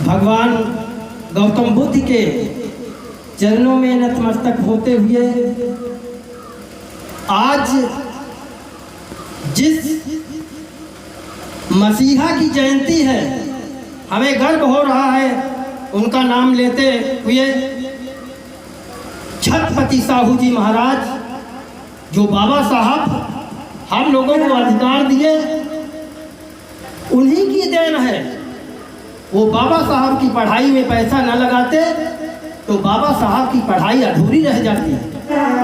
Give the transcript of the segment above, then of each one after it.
भगवान गौतम बुद्ध के चरणों में नतमस्तक होते हुए आज जिस मसीहा की जयंती है हमें गर्व हो रहा है उनका नाम लेते हुए। छत्रपति साहू जी महाराज जो बाबा साहब हम लोगों को अधिकार दिए उन्हीं की देन है। वो बाबा साहब की पढ़ाई में पैसा न लगाते तो बाबा साहब की पढ़ाई अधूरी रह जाती,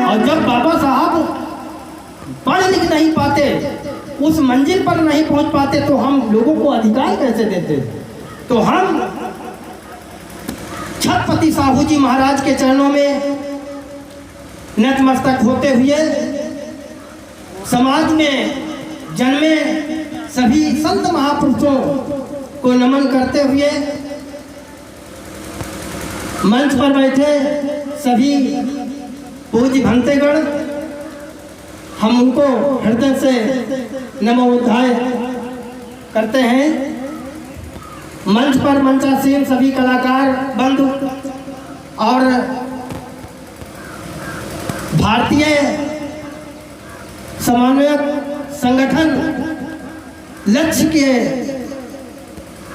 और जब बाबा साहब पढ़ लिख नहीं पाते, उस मंजिल पर नहीं पहुंच पाते, तो हम लोगों को अधिकार कैसे देते। तो हम छत्रपति साहू जी महाराज के चरणों में नतमस्तक होते हुए समाज में जन्मे सभी संत महापुरुषों को नमन करते हुए मंच पर बैठे सभी पूज्य भंतेगण हम उनको हृदय से नमोद्धाय करते हैं। मंच पर मंचासीन सभी कलाकार बंधु और भारतीय समन्वयक संगठन लक्ष्य के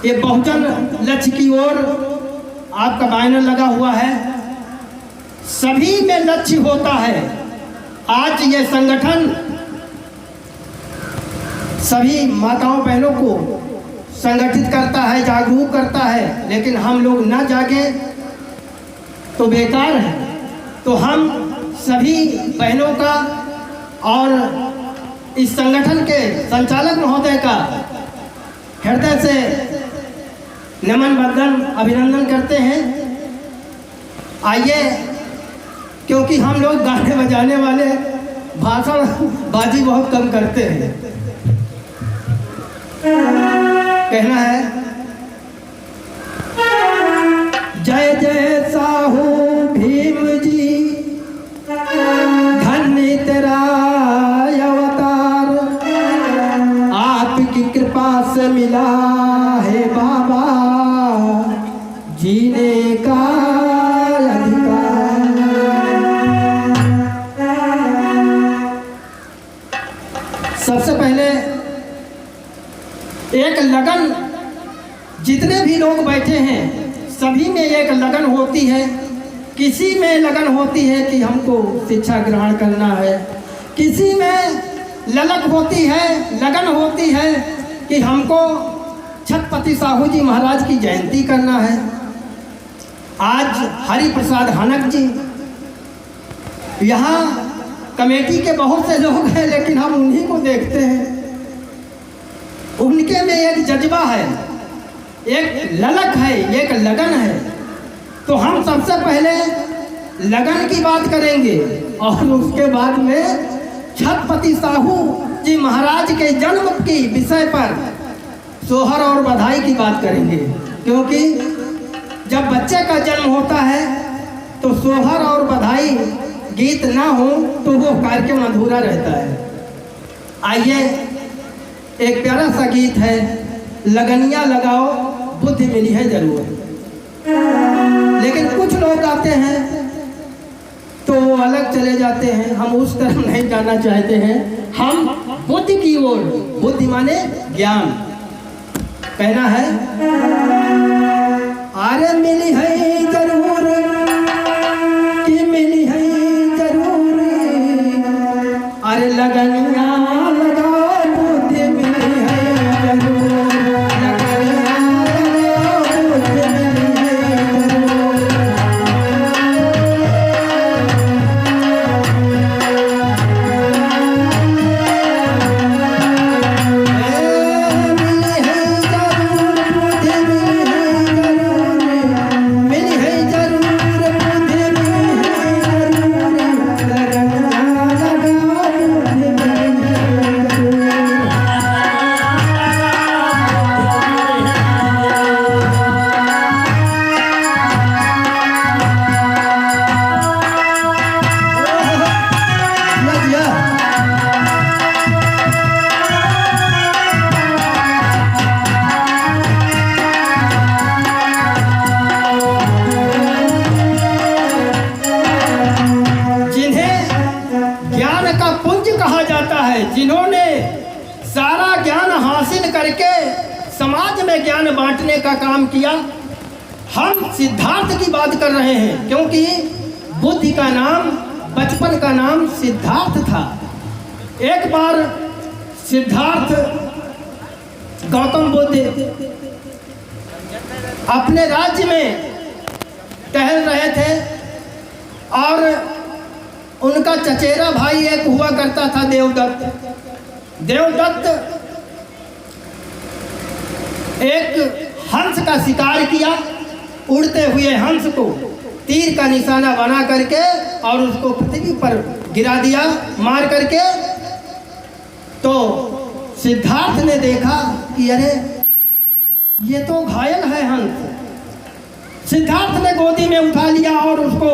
ये बहुजन लक्ष्य की ओर आपका बैनर लगा हुआ है। सभी में लक्ष्य होता है। आज ये संगठन सभी माताओं बहनों को संगठित करता है, जागरूक करता है, लेकिन हम लोग न जागे तो बेकार है। तो हम सभी बहनों का और इस संगठन के संचालक महोदय का हृदय से नमन बंदन अभिनंदन करते हैं। आइए, क्योंकि हम लोग गाने बजाने वाले भाषण बाजी बहुत कम करते हैं, कहना है जय जय साहू भीम जी, धन्य तेरा अवतार, आपकी कृपा से मिला है बाबा जीने का अधिकार। सबसे पहले एक लगन, जितने भी लोग बैठे हैं सभी में एक लगन होती है। किसी में लगन होती है कि हमको शिक्षा ग्रहण करना है, किसी में ललक होती है, लगन होती है कि हमको छत्रपति साहू जी महाराज की जयंती करना है। आज हरि प्रसाद हनक जी, यहाँ कमेटी के बहुत से लोग हैं, लेकिन हम उन्हीं को देखते हैं। उनके में एक जज्बा है, एक ललक है, एक लगन है। तो हम सबसे पहले लगन की बात करेंगे और उसके बाद में छत्रपति साहू जी महाराज के जन्म की विषय पर सोहर और बधाई की बात करेंगे। क्योंकि जब बच्चे का जन्म होता है तो सोहर और बधाई गीत ना हो तो वो कार्यक्रम अधूरा रहता है। आइए, एक प्यारा सा गीत है, लगनिया लगाओ बुद्धि मिली है जरूर। लेकिन कुछ लोग आते हैं तो वो अलग चले जाते हैं, हम उस तरफ नहीं जाना चाहते हैं। हम बुद्धि की ओर, बुद्धि माने ज्ञान, कहना है अरे मिली है जरूर कि मिली है जरूर, अरे लगनिया लगाओ बुद्धि मिली है जरूर, लगनिया लगाओ बुद्धि मिली है जरूर। मिली है जरूर बुद्धि मिली है ज्ञान बांटने का काम किया। हम सिद्धार्थ की बात कर रहे हैं क्योंकि बुद्धि का नाम, बचपन का नाम सिद्धार्थ था। एक बार सिद्धार्थ गौतम बुद्ध अपने राज्य में टहल रहे थे और उनका चचेरा भाई एक हुआ करता था देवदत्त। देवदत्त एक हंस का शिकार किया, उड़ते हुए हंस को तीर का निशाना बना करके और उसको पृथ्वी पर गिरा दिया मार करके। तो सिद्धार्थ ने देखा कि अरे ये तो घायल है हंस। सिद्धार्थ ने गोदी में उठा लिया और उसको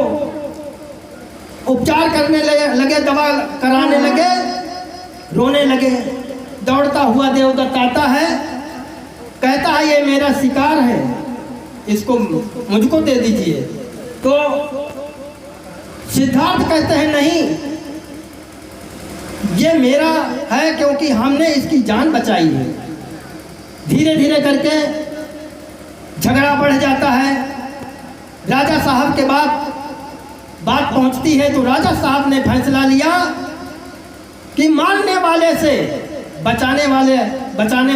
उपचार करने लगे, दवा कराने लगे, रोने लगे। दौड़ता हुआ देवदत्त आता है, कहता है ये मेरा शिकार है, इसको मुझको दे दीजिए। तो सिद्धार्थ कहते हैं नहीं, ये मेरा है क्योंकि हमने इसकी जान बचाई है। धीरे धीरे करके झगड़ा बढ़ जाता है। राजा साहब के बाद बात पहुंचती है तो राजा साहब ने फैसला लिया कि मारने वाले से बचाने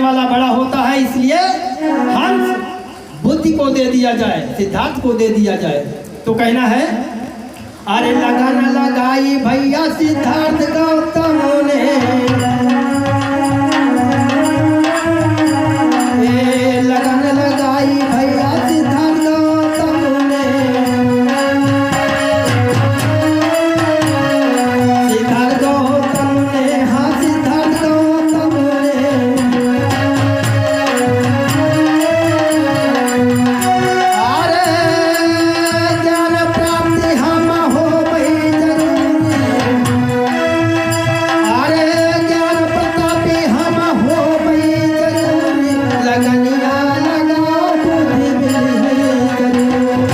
वाला बड़ा होता है, इसलिए हंस बुद्धि को दे दिया जाए, सिद्धार्थ को दे दिया जाए। तो कहना है अरे लगन लगाई भैया सिद्धार्थ गौतम ने, लगन लगाई भैया सिद्धार्थ गौतम ने, सिद्धार्थ गौतम ने, हाँ सिद्धार्थ गौतम ने। अरे ज्ञान प्राप्ति हम हो भई जरूरी, अरे ज्ञान प्रतापी हम हो भई जरूरी, लगनिया लगाओ बुद्धि मिली है जरूर।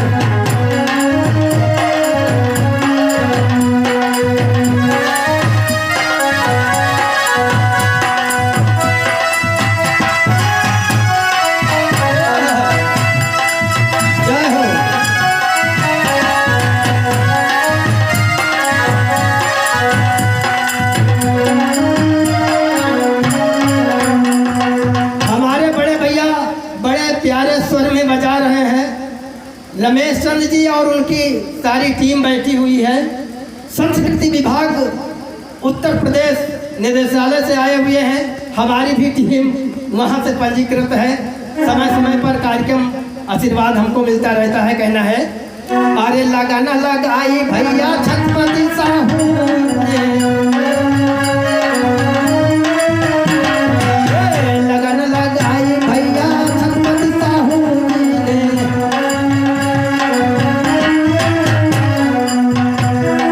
जय हो। हमारे बड़े भैया बड़े प्यारे स्वर में बजा रहे हैं। रमेश चंद्र जी और उनकी सारी टीम बैठी हुई है। संस्कृति विभाग उत्तर प्रदेश निदेशालय से आए हुए हैं। हमारी भी टीम वहाँ से पंजीकृत है। समय समय पर कार्यक्रम आशीर्वाद हमको मिलता रहता है। कहना है अरे लगाना लगाई भैया छत्रपति साहू ने, लगन लगाई भैया छत्रपति साहू ने,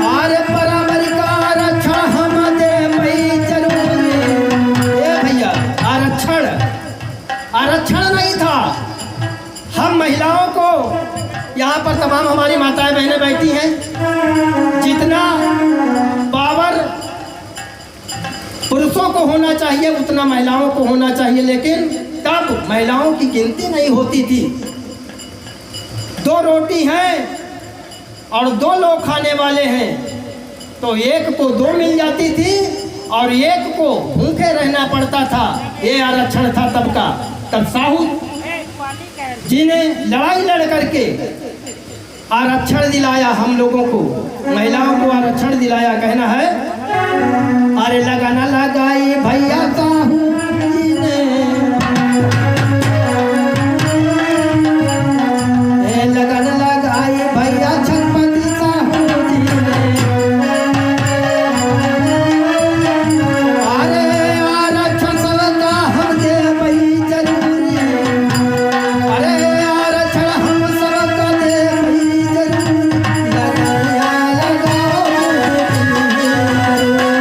अरे बराबरी का आरक्षण हम दे भई जरूरी। ये भैया आरक्षण नहीं था। हम महिलाओं को यहाँ पर तमाम हमारी माताएं बहनें बैठी हैं, जितना पावर पुरुषों को होना चाहिए उतना महिलाओं को होना चाहिए। लेकिन तब महिलाओं की गिनती नहीं होती थी। 2 रोटी हैं और 2 लोग खाने वाले हैं तो एक को 2 मिल जाती थी और एक को भूखे रहना पड़ता था। ये आरक्षण था तब का। तब साहू जी ने लड़ाई लड़ करके आरक्षण दिलाया हम लोगों को, महिलाओं को आरक्षण दिलाया। कहना है अरे लगाना लगाई भैया साहू जी ने, लगन लगाई भैया छत्रपति साहू जी ने, अरे आरक्षण सबका हम दे भई जरूरी, अरे आरक्षण हम सबका दे भई जरूरी, लगनिया लगाओ बुद्धि मिली जरूर।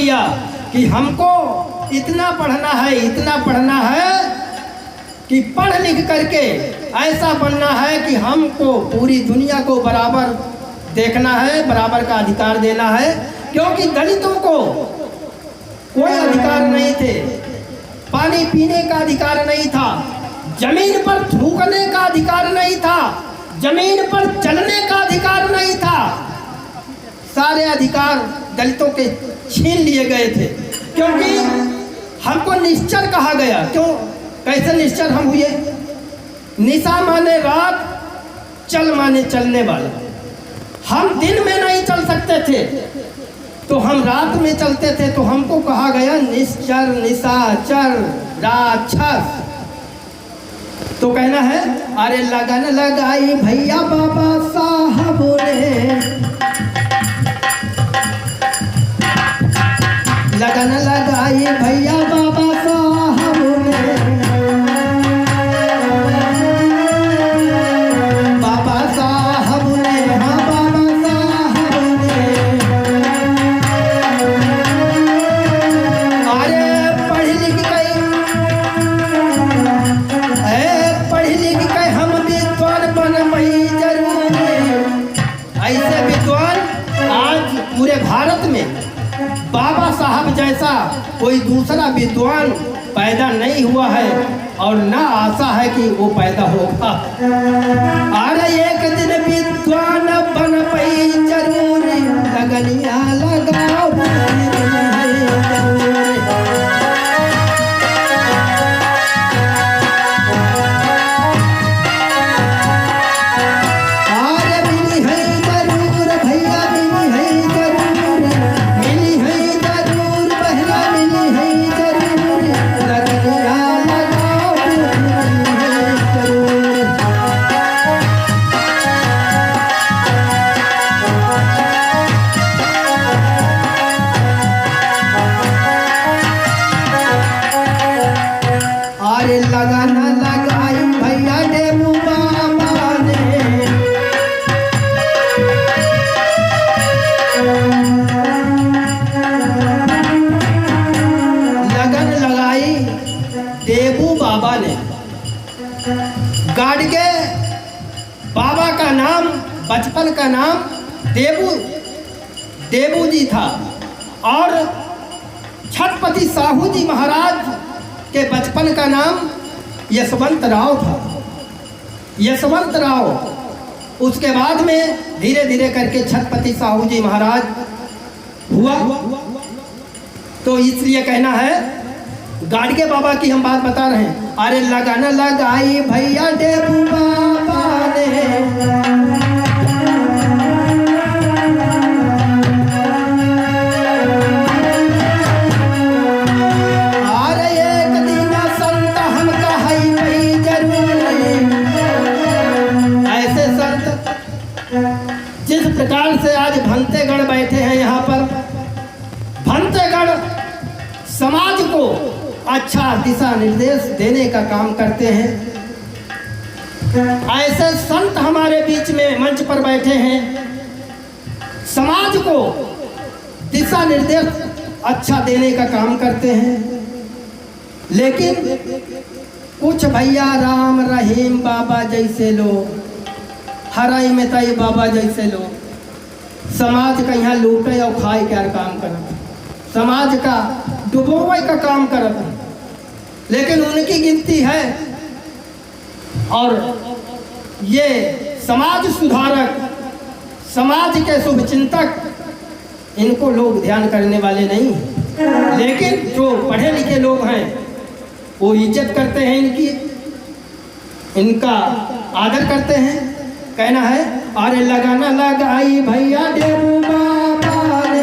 लिया कि हमको इतना पढ़ना है कि पढ़ लिख करके ऐसा बनना है कि हमको पूरी दुनिया को बराबर देखना है, बराबर का अधिकार देना है। क्योंकि दलितों को कोई अधिकार नहीं थे, पानी पीने का अधिकार नहीं था, जमीन पर थूकने का अधिकार नहीं था, जमीन पर चलने का अधिकार नहीं था। सारे अधिकार दलितों के छीन लिए गए थे, क्योंकि हमको निश्चर कहा गया। क्यों, कैसे निश्चर हम हुए? निशा माने रात, चल माने चलने वाला। हम दिन में नहीं चल सकते थे तो हम रात में चलते थे, तो हमको कहा गया निश्चर, निशाचर, राक्षस। तो कहना है अरे लगन लगाई भैया बाबा साहब ने, लगन लगाई भैया बाबा साहब ने, बाबा साहब ने, हाँ बाबा साहब ने। अरे पढ़ लिख गई, पढ़ लिख गए हम विद्वान बनमई जरूर। ऐसे विद्वान आज पूरे भारत में बाबा साहब जैसा कोई दूसरा विद्वान पैदा नहीं हुआ है और ना आशा है कि वो पैदा होगा। अरे एक दिन विद्वान बन पाई जरूर, लगनिया लगाओ गाडगे बाबा का नाम, बचपन का नाम देबू जी था और छत्रपति साहू जी महाराज के बचपन का नाम यशवंत राव था। यशवंत राव उसके बाद में धीरे धीरे करके छत्रपति साहू जी महाराज हुआ। तो इसलिए कहना है, गाडगे बाबा की हम बात बता रहे हैं। अरे लगन लगाई भैया देबू बाबा ने, अरे एक दिन संत हम कहई भई जरूर। ऐसे संत जिस प्रकार से आज भंतेगढ़ बैठे हैं यहाँ पर, भंतेगढ़ समाज को अच्छा दिशा निर्देश देने का काम करते हैं। ऐसे संत हमारे बीच में मंच पर बैठे हैं, समाज को दिशा निर्देश अच्छा देने का काम करते हैं। लेकिन कुछ भैया राम रहीम बाबा जैसे लोग, हराई में ताई बाबा जैसे लोग समाज का यहाँ लूटे और खाए क्या काम करते, समाज का डुबोवे का काम करते। लेकिन उनकी गिनती है और ये समाज सुधारक, समाज के शुभचिंतक, इनको लोग ध्यान करने वाले नहीं। लेकिन जो पढ़े लिखे लोग हैं वो इज्जत करते हैं, इनका आदर करते हैं। कहना है अरे लगाना लगाई भैया देबू बाबा ने,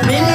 मिली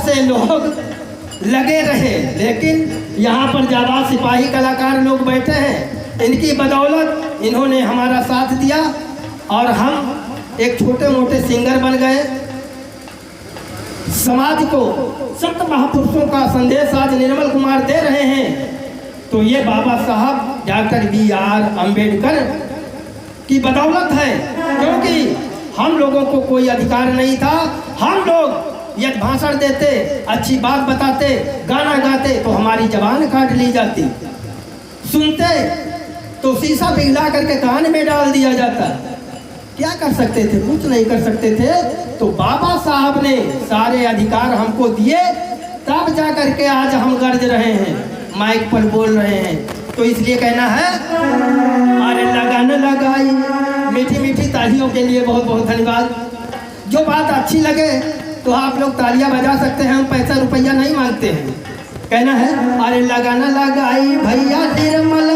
से लोग लगे रहे, लेकिन यहाँ पर जाबाज सिपाही कलाकार लोग बैठे हैं, इनकी बदौलत इन्होंने हमारा साथ दिया और हम एक छोटे मोटे सिंगर बन गए। समाज को संत महापुरुषों का संदेश आज निर्मल कुमार दे रहे हैं, तो ये बाबा साहब डॉक्टर B.R. अम्बेडकर की बदौलत है, क्योंकि हम लोगों को कोई अधिकार नहीं था। हम लोग यदि भाषण देते, अच्छी बात बताते, गाना गाते तो हमारी जबान काट ली जाती, सुनते तो शीशा पिघला करके कान में डाल दिया जाता। क्या कर सकते थे? कुछ नहीं कर सकते थे। तो बाबा साहब ने सारे अधिकार हमको दिए, तब जा करके आज हम गर्ज रहे हैं, माइक पर बोल रहे हैं। तो इसलिए कहना है, अरे लगन लगाई। मीठी मीठी तालियों के लिए बहुत बहुत धन्यवाद। जो बात अच्छी लगे तो आप लोग तालियां बजा सकते हैं, हम पैसा रुपया नहीं मांगते हैं। कहना है, अरे लगन लगाई भैया निर्मल